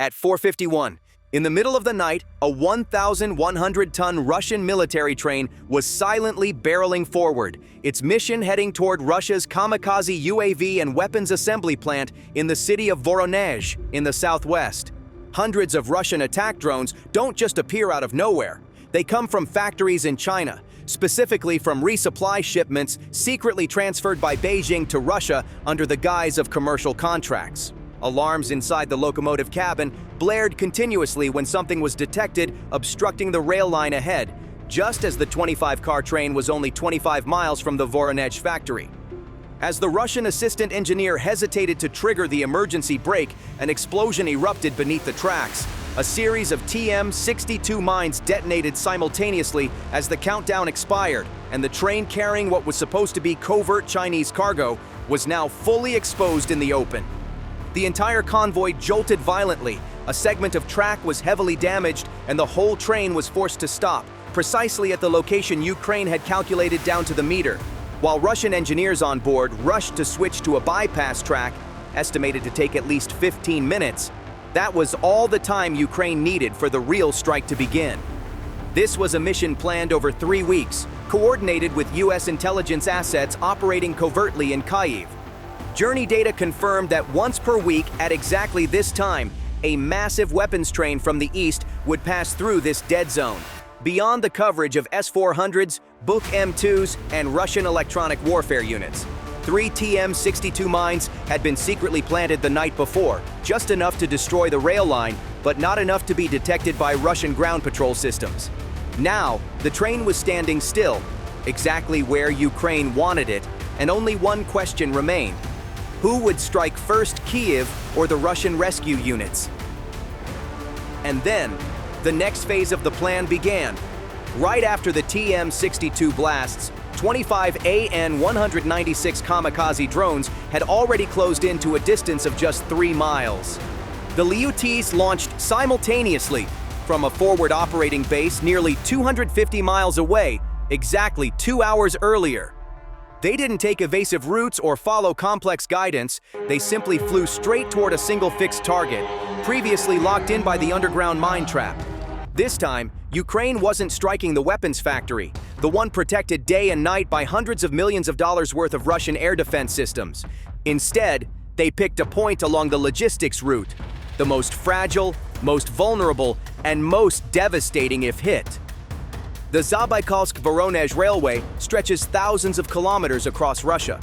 At 4:51, in the middle of the night, a 1,100-ton Russian military train was silently barreling forward, its mission heading toward Russia's kamikaze UAV and weapons assembly plant in the city of Voronezh in the southwest. Hundreds of Russian attack drones don't just appear out of nowhere. They come from factories in China, specifically from resupply shipments secretly transferred by Beijing to Russia under the guise of commercial contracts. Alarms inside the locomotive cabin blared continuously when something was detected obstructing the rail line ahead, just as the 25-car train was only 25 miles from the Voronezh factory. As the Russian assistant engineer hesitated to trigger the emergency brake, an explosion erupted beneath the tracks. A series of TM-62 mines detonated simultaneously as the countdown expired, and the train carrying what was supposed to be covert Chinese cargo was now fully exposed in the open. The entire convoy jolted violently, a segment of track was heavily damaged, and the whole train was forced to stop, precisely at the location Ukraine had calculated down to the meter, while Russian engineers on board rushed to switch to a bypass track, estimated to take at least 15 minutes. That was all the time Ukraine needed for the real strike to begin. This was a mission planned over 3 weeks, coordinated with U.S. intelligence assets operating covertly in Kyiv. Journey data confirmed that once per week at exactly this time, a massive weapons train from the east would pass through this dead zone. Beyond the coverage of S-400s, Buk M2s, and Russian electronic warfare units, 3 TM-62 mines had been secretly planted the night before, just enough to destroy the rail line, but not enough to be detected by Russian ground patrol systems. Now, the train was standing still, exactly where Ukraine wanted it, and only one question remained. Who would strike first, Kyiv or the Russian rescue units? And then, the next phase of the plan began. Right after the TM-62 blasts, 25 AN-196 kamikaze drones had already closed in to a distance of just 3 miles. The Liutis launched simultaneously from a forward operating base nearly 250 miles away, exactly 2 hours earlier. They didn't take evasive routes or follow complex guidance, they simply flew straight toward a single fixed target, previously locked in by the underground mine trap. This time, Ukraine wasn't striking the weapons factory, the one protected day and night by hundreds of millions of dollars worth of Russian air defense systems. Instead, they picked a point along the logistics route, the most fragile, most vulnerable, and most devastating if hit. The Zabaikalsk-Voronezh Railway stretches thousands of kilometers across Russia.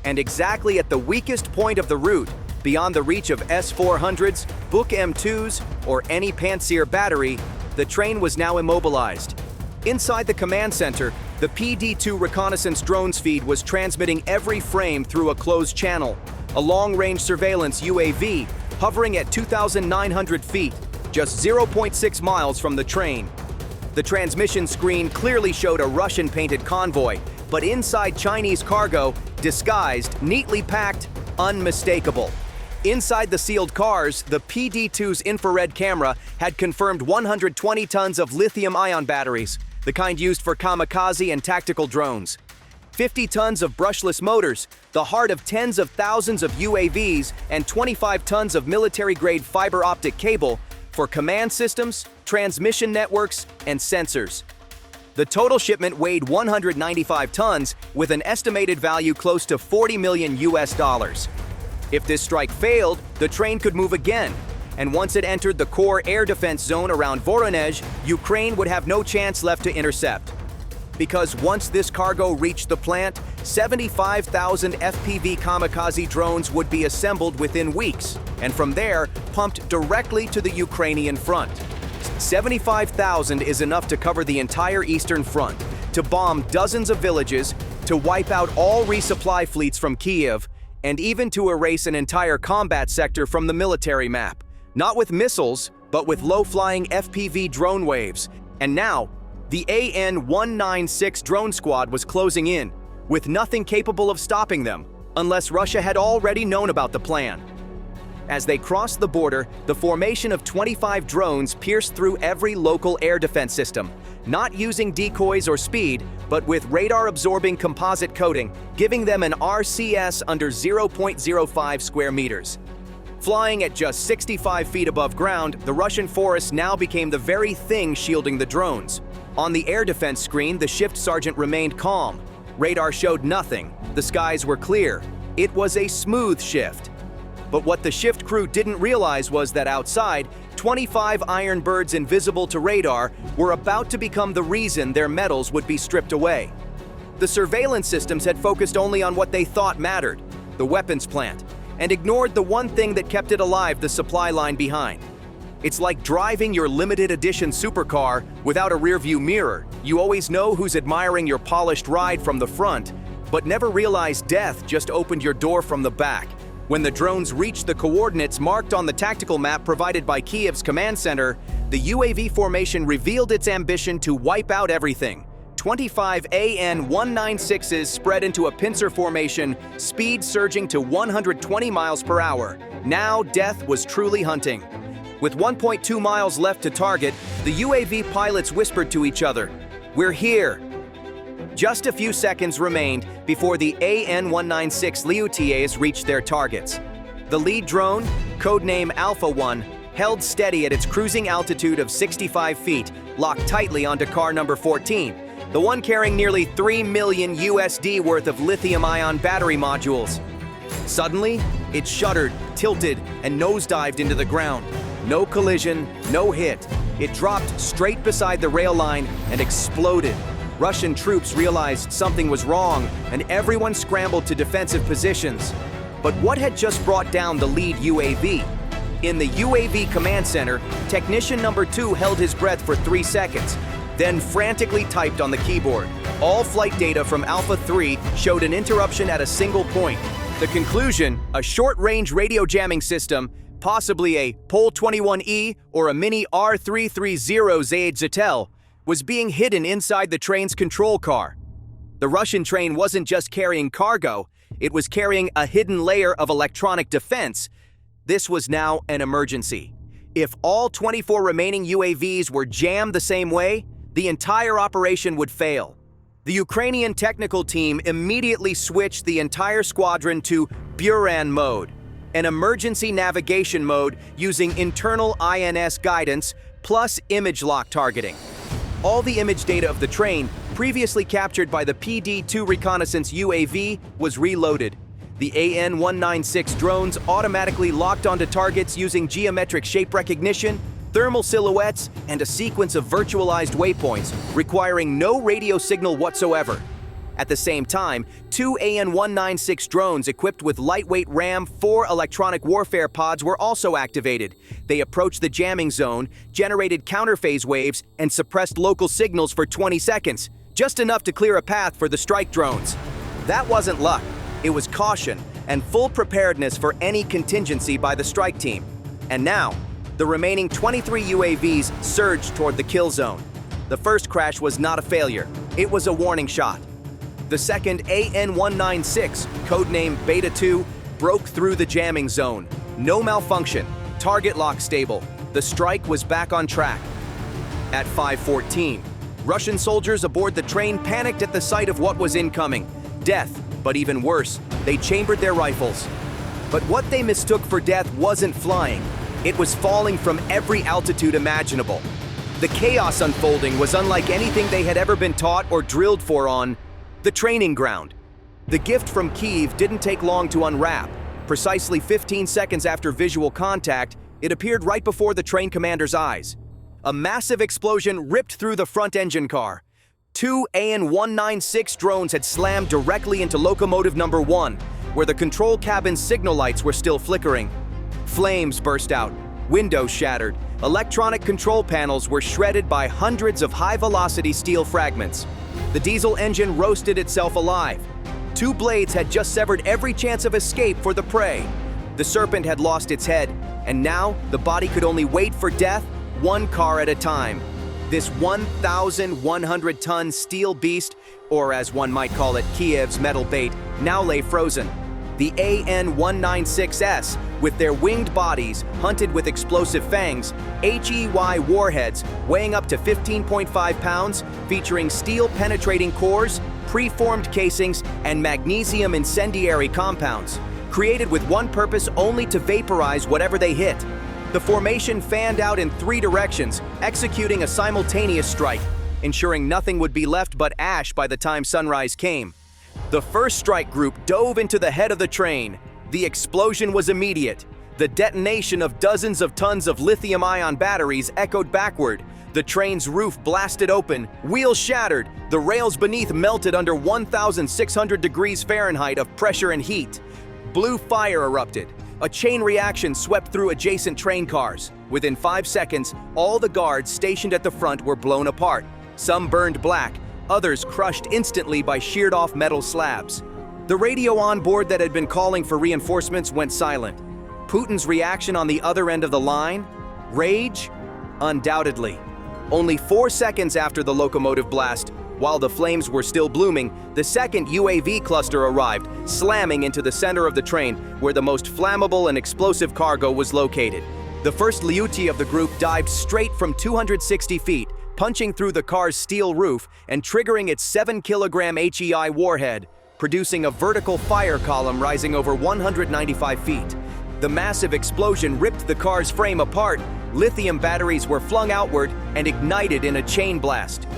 And exactly at the weakest point of the route, beyond the reach of S-400s, Buk M2s, or any Pantsir battery, the train was now immobilized. Inside the command center, the PD-2 reconnaissance drones feed was transmitting every frame through a closed channel, a long-range surveillance UAV hovering at 2,900 feet, just 0.6 miles from the train. The transmission screen clearly showed a Russian-painted convoy, but inside Chinese cargo, disguised, neatly packed, unmistakable. Inside the sealed cars, the PD-2's infrared camera had confirmed 120 tons of lithium-ion batteries, the kind used for kamikaze and tactical drones. 50 tons of brushless motors, the heart of tens of thousands of UAVs, and 25 tons of military-grade fiber optic cable for command systems, transmission networks, and sensors. The total shipment weighed 195 tons, with an estimated value close to $40 million. If this strike failed, the train could move again, and once it entered the core air defense zone around Voronezh, Ukraine would have no chance left to intercept. Because once this cargo reached the plant, 75,000 FPV kamikaze drones would be assembled within weeks, and from there, pumped directly to the Ukrainian front. 75,000 is enough to cover the entire eastern front, to bomb dozens of villages, to wipe out all resupply fleets from Kyiv, and even to erase an entire combat sector from the military map. Not with missiles, but with low-flying FPV drone waves. And now, the AN-196 drone squad was closing in, with nothing capable of stopping them, unless Russia had already known about the plan. As they crossed the border, the formation of 25 drones pierced through every local air defense system, not using decoys or speed, but with radar-absorbing composite coating, giving them an RCS under 0.05 square meters. Flying at just 65 feet above ground, the Russian forest now became the very thing shielding the drones. On the air defense screen, the shift sergeant remained calm. Radar showed nothing. The skies were clear. It was a smooth shift. But what the shift crew didn't realize was that outside, 25 Iron Birds invisible to radar were about to become the reason their medals would be stripped away. The surveillance systems had focused only on what they thought mattered, the weapons plant, and ignored the one thing that kept it alive, the supply line behind. It's like driving your limited edition supercar without a rearview mirror. You always know who's admiring your polished ride from the front, but never realize death just opened your door from the back. When the drones reached the coordinates marked on the tactical map provided by Kiev's command center, the UAV formation revealed its ambition to wipe out everything. 25 AN-196s spread into a pincer formation, speed surging to 120 miles per hour. Now death was truly hunting. With 1.2 miles left to target, the UAV pilots whispered to each other, "We're here." Just a few seconds remained before the AN-196 Leutiers reached their targets. The lead drone, codename Alpha 1, held steady at its cruising altitude of 65 feet, locked tightly onto car number 14, the one carrying nearly $3 million worth of lithium-ion battery modules. Suddenly, it shuddered, tilted, and nosedived into the ground. No collision, no hit. It dropped straight beside the rail line and exploded. Russian troops realized something was wrong, and everyone scrambled to defensive positions. But what had just brought down the lead UAV? In the UAV command center, technician number 2 held his breath for 3 seconds, then frantically typed on the keyboard. All flight data from Alpha 3 showed an interruption at a single point. The conclusion, a short-range radio jamming system, possibly a Pol 21E or a Mini R330 Zaid Zatel, was being hidden inside the train's control car. The Russian train wasn't just carrying cargo, it was carrying a hidden layer of electronic defense. This was now an emergency. If all 24 remaining UAVs were jammed the same way, the entire operation would fail. The Ukrainian technical team immediately switched the entire squadron to Buran mode, an emergency navigation mode using internal INS guidance plus image lock targeting. All the image data of the train, previously captured by the PD-2 reconnaissance UAV, was reloaded. The AN-196 drones automatically locked onto targets using geometric shape recognition, thermal silhouettes, and a sequence of virtualized waypoints, requiring no radio signal whatsoever. At the same time, 2 AN-196 drones equipped with lightweight RAM-4 electronic warfare pods were also activated. They approached the jamming zone, generated counterphase waves, and suppressed local signals for 20 seconds, just enough to clear a path for the strike drones. That wasn't luck. It was caution and full preparedness for any contingency by the strike team. And now, the remaining 23 UAVs surged toward the kill zone. The first crash was not a failure. It was a warning shot. The second AN-196, codename Beta 2, broke through the jamming zone. No malfunction. Target lock stable. The strike was back on track. At 5:14, Russian soldiers aboard the train panicked at the sight of what was incoming. Death, but even worse, they chambered their rifles. But what they mistook for death wasn't flying. It was falling from every altitude imaginable. The chaos unfolding was unlike anything they had ever been taught or drilled for on the training ground. The gift from Kyiv didn't take long to unwrap. Precisely 15 seconds after visual contact, it appeared right before the train commander's eyes. A massive explosion ripped through the front engine car. 2 AN-196 drones had slammed directly into locomotive number 1, where the control cabin's signal lights were still flickering. Flames burst out, windows shattered, electronic control panels were shredded by hundreds of high-velocity steel fragments. The diesel engine roasted itself alive. 2 blades had just severed every chance of escape for the prey. The serpent had lost its head, and now the body could only wait for death, one car at a time. This 1,100-ton steel beast, or as one might call it, Kiev's metal bait, now lay frozen. The AN-196S, with their winged bodies, hunted with explosive fangs, HEY warheads weighing up to 15.5 pounds, featuring steel-penetrating cores, preformed casings, and magnesium incendiary compounds. created with one purpose only to vaporize whatever they hit. The formation fanned out in 3 directions, executing a simultaneous strike, ensuring nothing would be left but ash by the time sunrise came. The first strike group dove into the head of the train. The explosion was immediate. The detonation of dozens of tons of lithium-ion batteries echoed backward. The train's roof blasted open, wheels shattered, the rails beneath melted under 1,600 degrees Fahrenheit of pressure and heat. Blue fire erupted. A chain reaction swept through adjacent train cars. Within 5 seconds, all the guards stationed at the front were blown apart. Some burned black, others crushed instantly by sheared-off metal slabs. The radio on board that had been calling for reinforcements went silent. Putin's reaction on the other end of the line? Rage? Undoubtedly. Only 4 seconds after the locomotive blast, while the flames were still blooming, the second UAV cluster arrived, slamming into the center of the train, where the most flammable and explosive cargo was located. The first Liuti of the group dived straight from 260 feet, punching through the car's steel roof and triggering its 7-kilogram HEI warhead, producing a vertical fire column rising over 195 feet. The massive explosion ripped the car's frame apart. Lithium batteries were flung outward and ignited in a chain blast.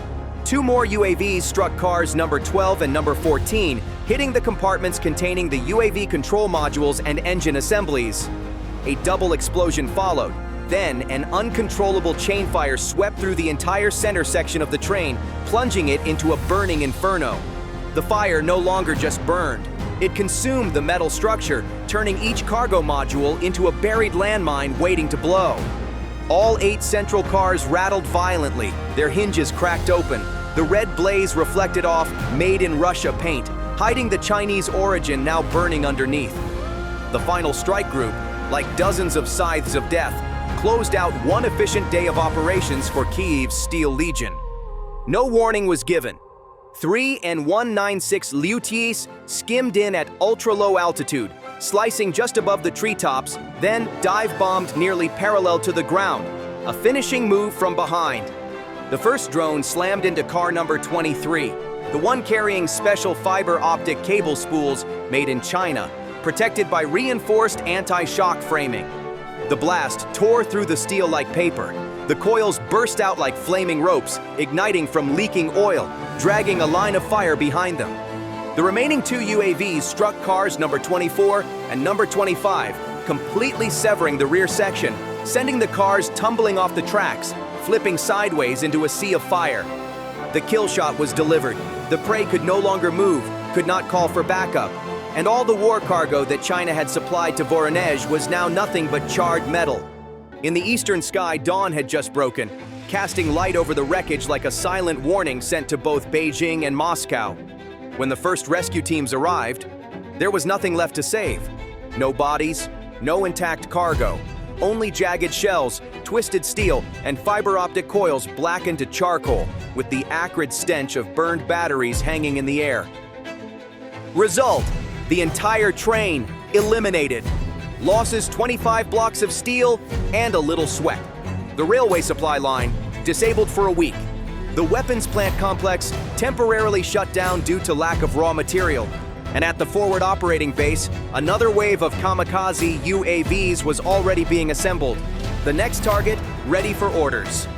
2 more UAVs struck cars number 12 and number 14, hitting the compartments containing the UAV control modules and engine assemblies. A double explosion followed. Then, an uncontrollable chain fire swept through the entire center section of the train, plunging it into a burning inferno. The fire no longer just burned. It consumed the metal structure, turning each cargo module into a buried landmine waiting to blow. All 8 central cars rattled violently, their hinges cracked open. The red blaze reflected off "Made in Russia" paint, hiding the Chinese origin now burning underneath. The final strike group, like dozens of scythes of death, closed out one efficient day of operations for Kyiv's Steel Legion. No warning was given. 3 196 Liutis skimmed in at ultra-low altitude, slicing just above the treetops, then dive-bombed nearly parallel to the ground, a finishing move from behind. The first drone slammed into car number 23, the one carrying special fiber optic cable spools made in China, protected by reinforced anti-shock framing. The blast tore through the steel like paper. The coils burst out like flaming ropes, igniting from leaking oil, dragging a line of fire behind them. The remaining 2 UAVs struck cars number 24 and number 25, completely severing the rear section, sending the cars tumbling off the tracks, flipping sideways into a sea of fire. The kill shot was delivered. The prey could no longer move, could not call for backup, and all the war cargo that China had supplied to Voronezh was now nothing but charred metal. In the eastern sky, dawn had just broken, casting light over the wreckage like a silent warning sent to both Beijing and Moscow. When the first rescue teams arrived, there was nothing left to save. No bodies, no intact cargo, only jagged shells, twisted steel, and fiber optic coils blackened to charcoal, with the acrid stench of burned batteries hanging in the air. Result: the entire train eliminated. Losses 25 blocks of steel and a little sweat. The railway supply line disabled for a week. The weapons plant complex temporarily shut down due to lack of raw material. And at the forward operating base, another wave of kamikaze UAVs was already being assembled. The next target ready for orders.